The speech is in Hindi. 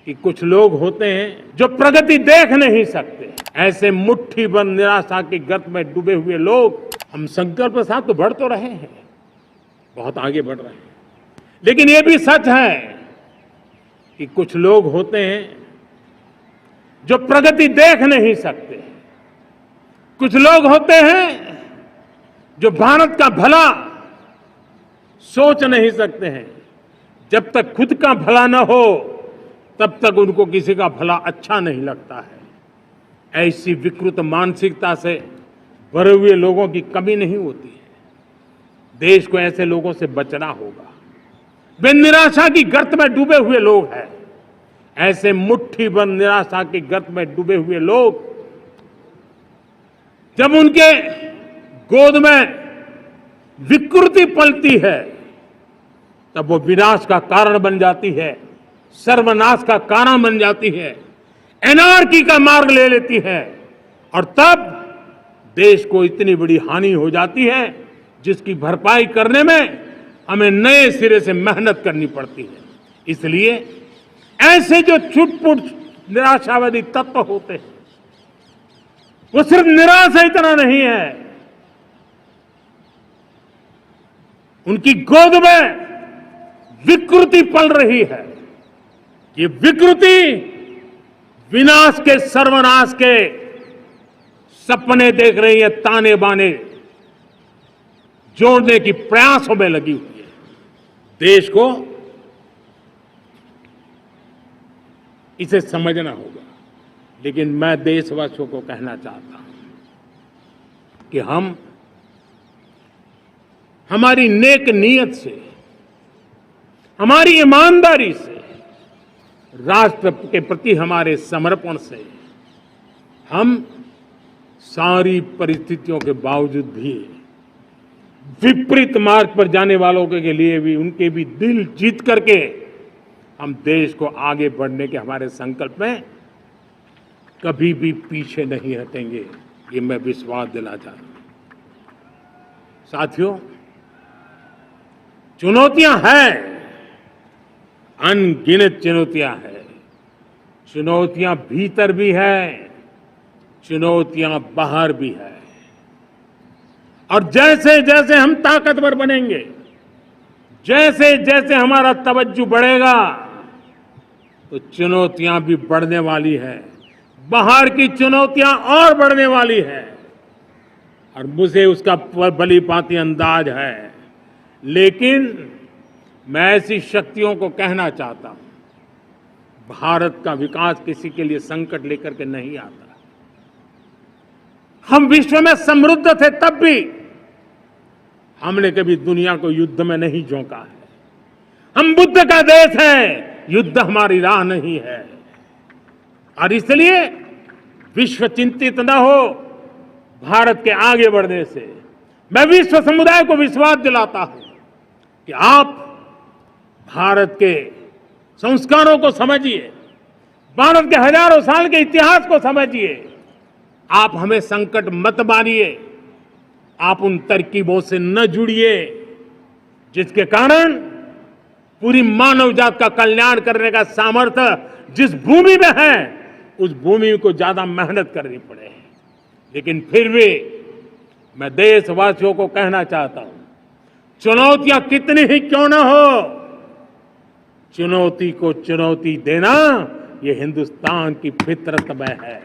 कि कुछ लोग होते हैं जो प्रगति देख नहीं सकते। ऐसे मुट्ठी बंद निराशा के गर्त में डूबे हुए लोग, हम संकल्प के साथ तो बढ़ तो रहे हैं, बहुत आगे बढ़ रहे हैं, लेकिन ये भी सच है कि कुछ लोग होते हैं जो प्रगति देख नहीं सकते। कुछ लोग होते हैं जो भारत का भला सोच नहीं सकते हैं। जब तक खुद का भला न हो तब तक उनको किसी का भला अच्छा नहीं लगता है। ऐसी विकृत मानसिकता से भरे हुए लोगों की कमी नहीं होती है। देश को ऐसे लोगों से बचना होगा। वे निराशा की गर्त में डूबे हुए लोग हैं। ऐसे मुट्ठी बंद निराशा की गर्त में डूबे हुए लोग, जब उनके गोद में विकृति पलती है तब वो विनाश का कारण बन जाती है, सर्वनाश का कारण बन जाती है, एनार्की का मार्ग ले लेती है, और तब देश को इतनी बड़ी हानि हो जाती है जिसकी भरपाई करने में हमें नए सिरे से मेहनत करनी पड़ती है। इसलिए ऐसे जो छुटपुट निराशावादी तत्व होते हैं, वो सिर्फ निराशा इतना नहीं है, उनकी गोद में विकृति पल रही है। ये विकृति विनाश के, सर्वनाश के सपने देख रही है, ताने बाने जोड़ने की प्रयासों में लगी हुई है। देश को इसे समझना होगा। लेकिन मैं देशवासियों को कहना चाहता हूं कि हम हमारी नेक नीयत से, हमारी ईमानदारी से, राष्ट्र के प्रति हमारे समर्पण से हम सारी परिस्थितियों के बावजूद भी विपरीत मार्ग पर जाने वालों के लिए भी, उनके भी दिल जीत करके हम देश को आगे बढ़ने के हमारे संकल्प में कभी भी पीछे नहीं हटेंगे। ये मैं विश्वास दिला चाहता हूं। साथियों, चुनौतियां हैं, अनगिनत चुनौतियां हैं। चुनौतियां भीतर भी है, चुनौतियां बाहर भी है। और जैसे जैसे हम ताकतवर बनेंगे, जैसे जैसे हमारा तवज्जो बढ़ेगा, तो चुनौतियां भी बढ़ने वाली है। बाहर की चुनौतियां और बढ़ने वाली है, और मुझे उसका भली भांति अंदाज है। लेकिन मैं ऐसी शक्तियों को कहना चाहता हूं, भारत का विकास किसी के लिए संकट लेकर के नहीं आता। हम विश्व में समृद्ध थे तब भी हमने कभी दुनिया को युद्ध में नहीं झोंका है। हम बुद्ध का देश है, युद्ध हमारी राह नहीं है। और इसलिए विश्व चिंतित न हो भारत के आगे बढ़ने से। मैं विश्व समुदाय को विश्वास दिलाता हूं कि आप भारत के संस्कारों को समझिए, भारत के हजारों साल के इतिहास को समझिए। आप हमें संकट मत मानिए, आप उन तरकीबों से न जुड़िए जिसके कारण पूरी मानव जात का कल्याण करने का सामर्थ्य जिस भूमि में है, उस भूमि को ज्यादा मेहनत करनी पड़े। लेकिन फिर भी मैं देशवासियों को कहना चाहता हूं, चुनौतियां कितनी ही क्यों न हो, चुनौती को चुनौती देना ये हिंदुस्तान की फितरत में है।